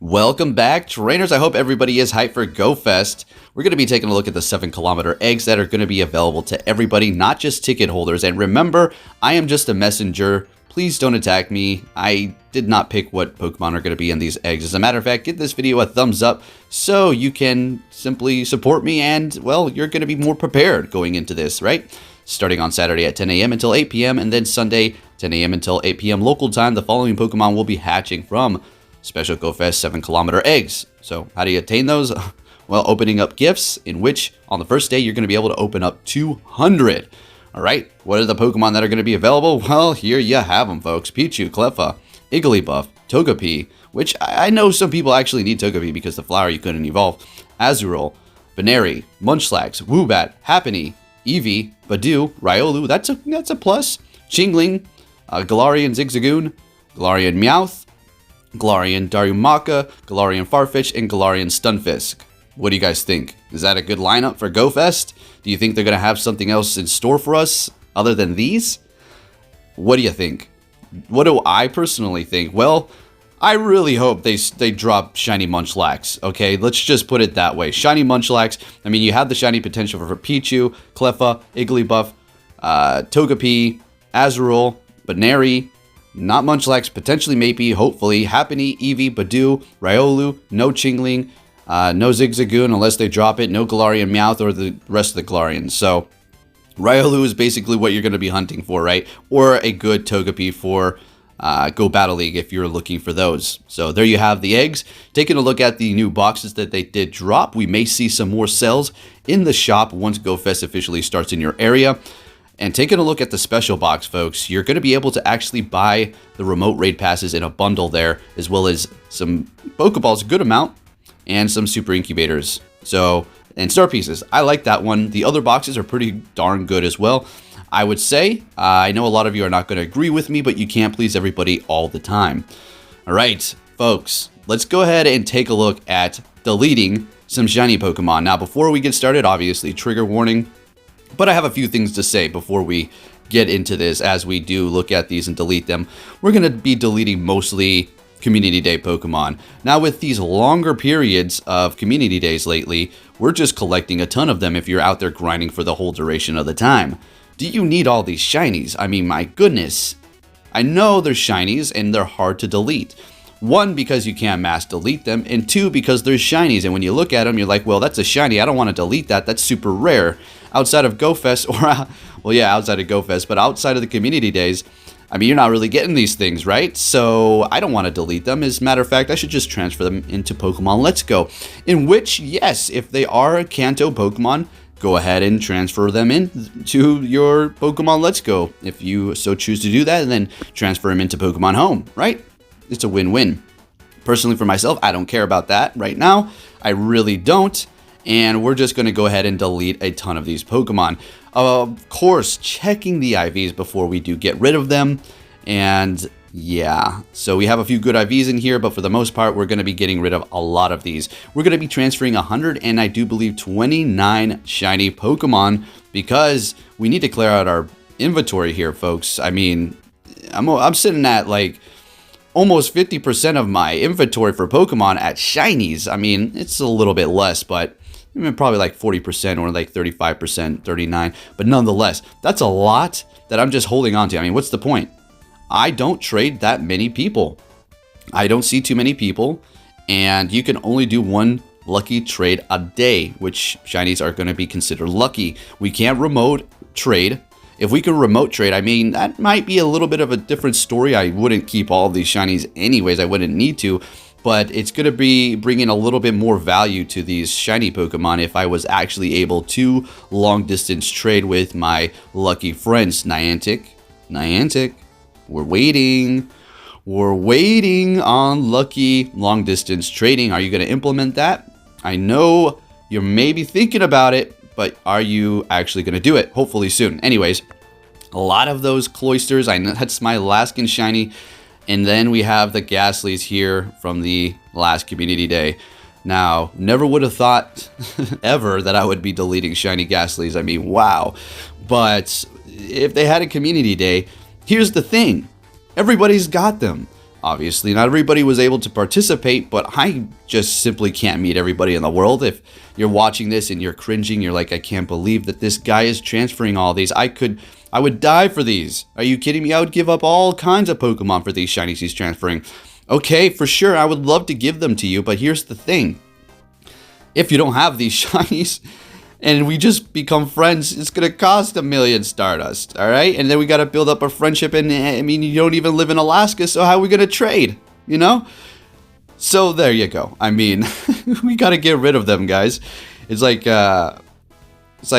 Welcome back, trainers. I hope everybody is hyped for GoFest. We're going to be taking a look at the 7-kilometer eggs that are going to be available to everybody, not just ticket holders. And remember, I am just a messenger. Please don't attack me. I did not pick what Pokemon are going to be in these eggs. As a matter of fact, give this video a thumbs up so you can simply support me and, well, you're going to be more prepared going into this, right? Starting on Saturday at 10 a.m. until 8 p.m. and then Sunday 10 a.m. until 8 p.m. local time, the following Pokemon will be hatching from Special GoFest 7-kilometer eggs. So how do you attain those? Well, opening up gifts, in which on the first day you're going to be able to open up 200. All right, what are the Pokemon that are going to be available? Well, here you have them, folks. Pichu, Cleffa, Igglybuff, Togepi, which I know some people actually need Togepi because the flower you couldn't evolve. Azurill, Baneri, Munchlax, Woobat, Happiny, Eevee, Badoo, Riolu, that's a plus. Chingling, Galarian Zigzagoon, Galarian Meowth, Galarian Darumaka, Galarian Farfetch, and Galarian Stunfisk. What do you guys think? Is that a good lineup for GoFest? Do you think they're going to have something else in store for us other than these? What do you think? What do I personally think? Well, I really hope they drop Shiny Munchlax, okay? Let's just put it that way. Shiny Munchlax, I mean, you have the shiny potential for Pichu, Cleffa, Igglybuff, Togepi, Azurill, Baneri, not Munchlax, potentially maybe, hopefully, Happiny, Eevee, Badoo, Riolu, no Chingling, no Zigzagoon unless they drop it, no Galarian Meowth or the rest of the Galarians. So, Riolu is basically what you're going to be hunting for, right? Or a good Togepi for Go Battle League if you're looking for those. So there you have the eggs. Taking a look at the new boxes that they did drop, we may see some more sales in the shop once GoFest officially starts in your area. And taking a look at the special box, folks, you're going to be able to actually buy the remote raid passes in a bundle there, as well as some Pokeballs, a good amount, and some super incubators. So, and star pieces. I like that one. The other boxes are pretty darn good as well. I would say, I know a lot of you are not going to agree with me, but you can't please everybody all the time. All right, folks, let's go ahead and take a look at deleting some shiny Pokemon. Now, before we get started, obviously, trigger warning. But I have a few things to say before we get into this. As we do look at these and delete them, we're going to be deleting mostly Community Day Pokemon. Now, with these longer periods of Community Days lately, we're just collecting a ton of them if you're out there grinding for the whole duration of the time. Do you need all these shinies? I mean, my goodness. I know they're shinies and they're hard to delete. One, because you can't mass delete them, and two, because they're shinies, and when you look at them, you're like, well, that's a shiny, I don't want to delete that, that's super rare. Outside of GoFest, or, well, yeah, outside of GoFest, but outside of the Community Days, I mean, you're not really getting these things, right? So, I don't want to delete them. As a matter of fact, I should just transfer them into Pokemon Let's Go. In which, yes, if they are Kanto Pokemon, go ahead and transfer them into your Pokemon Let's Go. If you so choose to do that, and then transfer them into Pokemon Home, right? It's a win-win. Personally, for myself, I don't care about that right now. I really don't. And we're just going to go ahead and delete a ton of these Pokemon. Of course, checking the IVs before we do get rid of them. And yeah, so we have a few good IVs in here, but for the most part, we're going to be getting rid of a lot of these. We're going to be transferring 100 and I do believe 29 shiny Pokemon because we need to clear out our inventory here, folks. I mean, I'm sitting at like almost 50% of my inventory for Pokemon at shinies. I mean, it's a little bit less, but I mean, probably like 40% or like 35%, 39%. But nonetheless, that's a lot that I'm just holding on to. I mean, what's the point? I don't trade that many people. I don't see too many people. And you can only do one lucky trade a day, which shinies are going to be considered lucky. We can't remote trade. If we can remote trade, I mean, that might be a little bit of a different story. I wouldn't keep all of these shinies anyways. I wouldn't need to. But it's going to be bringing a little bit more value to these shiny Pokemon if I was actually able to long distance trade with my lucky friends. Niantic, we're waiting. We're waiting on lucky long distance trading. Are you going to implement that? I know you're maybe thinking about it, but are you actually going to do it? Hopefully soon. Anyways, a lot of those Cloysters. I know that's my Alaskan shiny. And then we have the Ghastlies here from the last Community Day. Now, never would have thought ever that I would be deleting shiny Ghastlies. I mean, wow. But if they had a Community Day, here's the thing. Everybody's got them. Obviously, not everybody was able to participate, but I just simply can't meet everybody in the world. If you're watching this and you're cringing, you're like, I can't believe that this guy is transferring all these. I would die for these. Are you kidding me? I would give up all kinds of Pokemon for these shinies he's transferring. Okay, for sure, I would love to give them to you, but here's the thing. If you don't have these shinies and we just become friends, it's going to cost 1,000,000 Stardust, all right? And then we got to build up a friendship, and I mean, you don't even live in Alaska, so how are we going to trade, you know? So there you go. I mean, we got to get rid of them, guys. It's like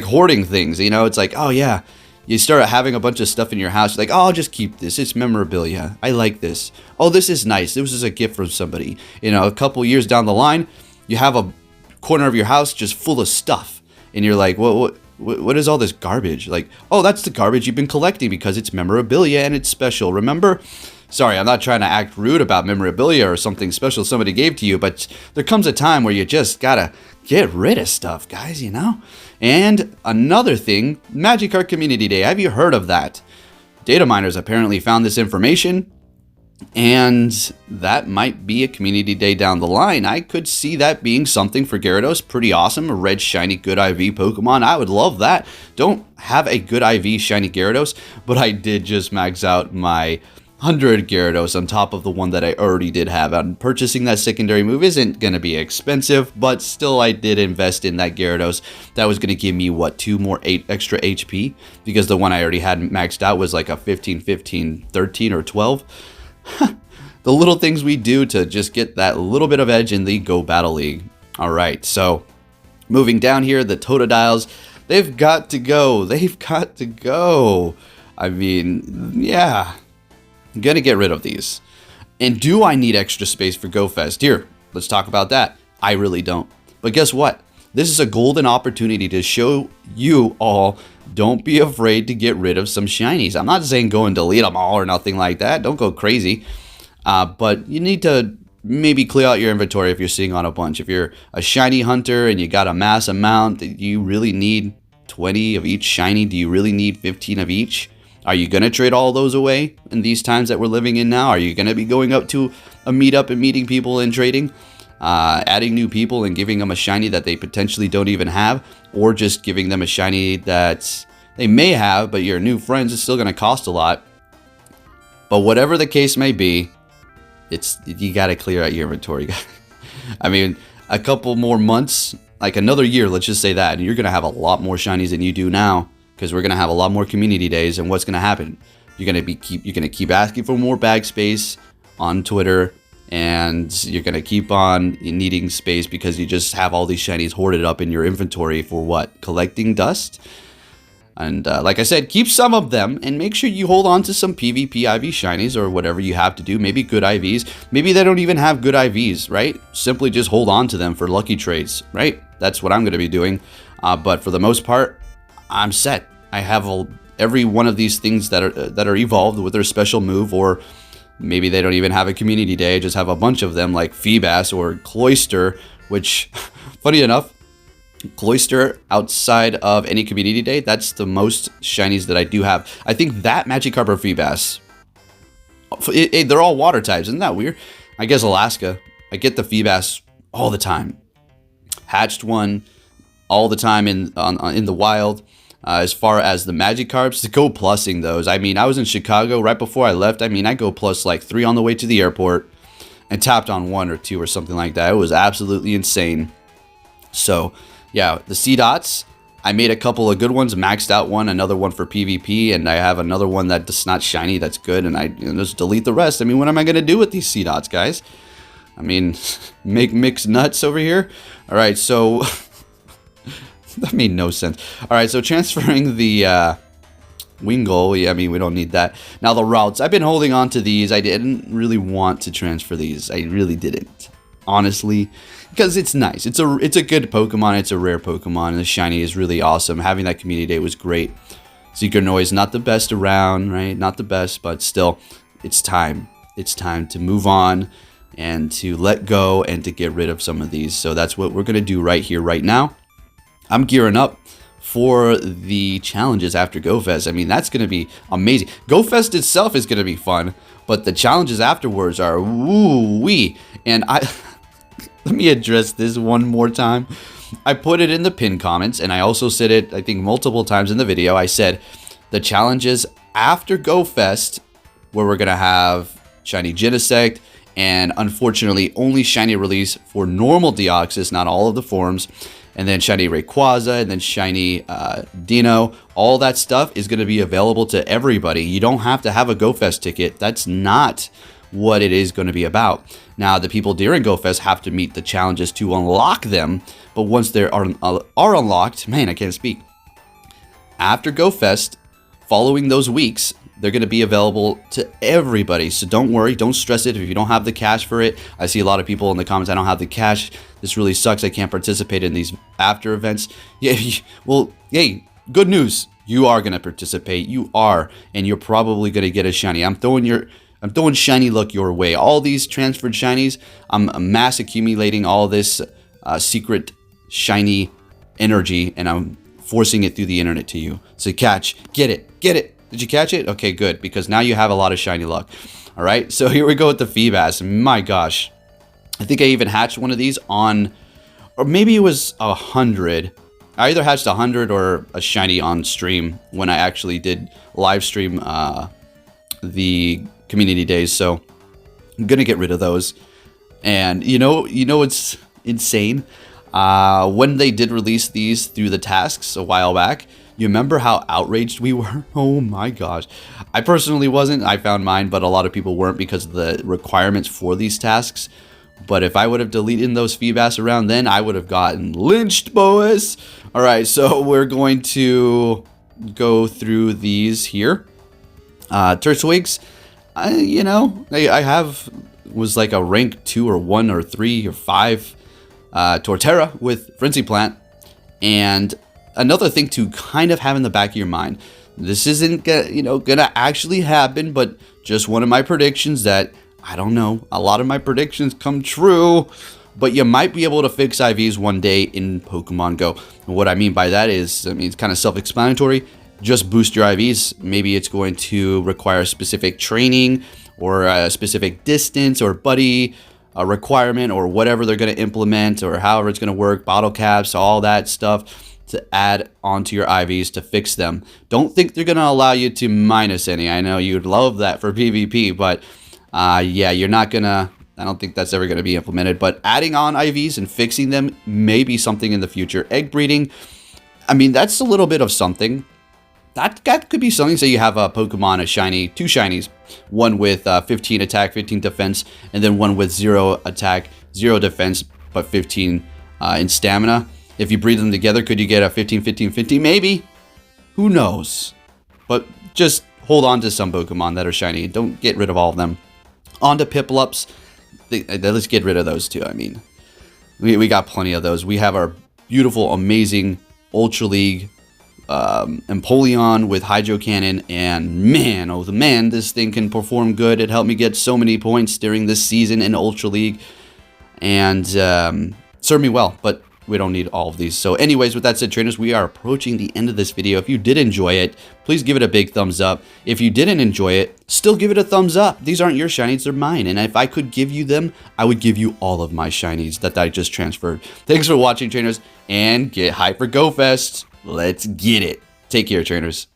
hoarding things, you know? It's like, oh yeah, you start having a bunch of stuff in your house. You're like, oh, I'll just keep this. It's memorabilia. I like this. Oh, this is nice. This is a gift from somebody. You know, a couple years down the line, you have a corner of your house just full of stuff. And you're like, what is all this garbage? Like, oh, that's the garbage you've been collecting because it's memorabilia and it's special. Remember? Sorry, I'm not trying to act rude about memorabilia or something special somebody gave to you, but there comes a time where you just gotta get rid of stuff, guys, you know? And another thing, Magikarp Community Day. Have you heard of that? Data miners apparently found this information, and that might be a community day down the line. I could see that being something for Gyarados. Pretty awesome. A red, shiny, good IV Pokemon. I would love that. Don't have a good IV shiny Gyarados, but I did just max out my 100 Gyarados on top of the one that I already did have. And purchasing that secondary move isn't going to be expensive, but still I did invest in that Gyarados. That was going to give me, what, 2 more extra HP? Because the one I already had maxed out was like a 15, 15, 13, or 12. The little things we do to just get that little bit of edge in the Go Battle League. All right, so moving down here, the Totodiles, they've got to go. They've got to go. I mean, yeah, I'm gonna get rid of these. And do I need extra space for GoFest? Here, let's talk about that. I really don't. But guess what? This is a golden opportunity to show you all, don't be afraid to get rid of some shinies. I'm not saying go and delete them all or nothing like that. Don't go crazy. But you need to maybe clear out your inventory if you're sitting on a bunch. If you're a shiny hunter and you got a mass amount, do you really need 20 of each shiny? Do you really need 15 of each? Are you going to trade all those away in these times that we're living in now? Are you going to be going up to a meetup and meeting people and trading? Adding new people and giving them a shiny that they potentially don't even have, or just giving them a shiny that they may have, but your new friends is still going to cost a lot. But whatever the case may be, you got to clear out your inventory. I mean, a couple more months, like another year, let's just say that, and you're going to have a lot more shinies than you do now, because we're going to have a lot more community days. And what's going to happen? You're going to keep asking for more bag space on Twitter. And you're going to keep on needing space because you just have all these shinies hoarded up in your inventory for what? Collecting dust? And like I said, keep some of them and make sure you hold on to some PvP IV shinies or whatever you have to do. Maybe good IVs. Maybe they don't even have good IVs, right? Simply just hold on to them for lucky trades, right? That's what I'm going to be doing. But for the most part, I'm set. I have every one of these things that are evolved with their special move, or maybe they don't even have a community day. I just have a bunch of them like Feebas or Cloyster, which, funny enough, Cloyster outside of any community day, that's the most shinies that I do have. I think that Magikarp or Feebas, they're all water types. Isn't that weird? I guess Alaska, I get the Feebas all the time. Hatched one all the time in the wild. As far as the Magikarps, to go plussing those. I mean, I was in Chicago right before I left. I mean, I go plus like 3 on the way to the airport and tapped on 1 or 2 or something like that. It was absolutely insane. So, yeah, the C-Dots, I made a couple of good ones, maxed out one, another one for PvP, and I have another one that's not shiny, that's good, and I just delete the rest. I mean, what am I going to do with these C-Dots, guys? I mean, make mixed nuts over here? All right, so... That made no sense. All right, so transferring the Wingull, yeah, I mean, we don't need that. Now the routes, I've been holding on to these. I didn't really want to transfer these. I really didn't, honestly, because it's nice. It's a good Pokemon. It's a rare Pokemon, and the shiny is really awesome. Having that community day was great. Seeker Noise, not the best around, right? Not the best, but still, it's time. It's time to move on and to let go and to get rid of some of these. So that's what we're gonna do right here, right now. I'm gearing up for the challenges after GoFest. I mean, that's going to be amazing. GoFest itself is going to be fun, but the challenges afterwards are woo-wee. And let me address this one more time. I put it in the pinned comments, and I also said it, I think, multiple times in the video. I said the challenges after GoFest, where we're going to have Shiny Genesect, and unfortunately only Shiny release for normal Deoxys, not all of the forms, and then Shiny Rayquaza, and then Shiny Dino. All that stuff is going to be available to everybody. You don't have to have a GoFest ticket. That's not what it is going to be about. Now, the people during GoFest have to meet the challenges to unlock them, but once they are unlocked, man, I can't speak. After GoFest, following those weeks, they're going to be available to everybody. So don't worry, don't stress it if you don't have the cash for it. I see a lot of people in the comments, I don't have the cash. This really sucks. I can't participate in these after events. Yeah, well, hey, good news. You are going to participate. You are, and you're probably going to get a shiny. I'm throwing shiny luck your way. All these transferred shinies, I'm mass accumulating all this secret shiny energy, and I'm forcing it through the internet to you. So catch, get it, get it. Did you catch it? Okay, good, because now you have a lot of shiny luck. All right, so here we go with the Feebas. My gosh, I think I even hatched one of these on, or maybe it was 100. I either hatched 100 or a shiny on stream when I actually did live stream the community days. So I'm gonna get rid of those. And you know it's insane. When they did release these through the tasks a while back, you remember how outraged we were? Oh my gosh. I personally wasn't. I found mine, but a lot of people weren't because of the requirements for these tasks. But if I would have deleted those Feebas around then, I would have gotten lynched, boys. All right, so we're going to go through these here. Turtwigs, I was like a rank 2 or 1 or 3 or 5 Torterra with Frenzy Plant. And another thing to kind of have in the back of your mind, this isn't gonna actually happen, but just one of my predictions that, I don't know, a lot of my predictions come true, but you might be able to fix IVs one day in Pokemon Go. And what I mean by that is, it's kind of self-explanatory. Just boost your IVs. Maybe it's going to require specific training or a specific distance or buddy requirement or whatever they're going to implement or however it's going to work, bottle caps, all that stuff to add onto your IVs to fix them. Don't think they're going to allow you to minus any. I know you'd love that for PvP, but yeah, you're not going to, I don't think that's ever going to be implemented, but adding on IVs and fixing them may be something in the future. Egg breeding, I mean, that's a little bit of something. That could be something. Say you have a Pokemon, a shiny, 2 shinies, one with 15 attack, 15 defense, and then one with 0 attack, 0 defense, but 15 in stamina. If you breed them together, could you get a 15, 15, 15? Maybe. Who knows? But just hold on to some Pokemon that are shiny. Don't get rid of all of them. On to Piplups. Let's get rid of those too. I mean, we got plenty of those. We have our beautiful, amazing Ultra League Empoleon with Hydro Cannon, and man, oh man, this thing can perform good. It helped me get so many points during this season in Ultra League, and served me well, but we don't need all of these. So anyways, with that said, trainers, we are approaching the end of this video. If you did enjoy it, please give it a big thumbs up. If you didn't enjoy it, still give it a thumbs up. These aren't your shinies, they're mine. And if I could give you them, I would give you all of my shinies that I just transferred. Thanks for watching, trainers, and get hyped for GoFest. Let's get it. Take care, trainers.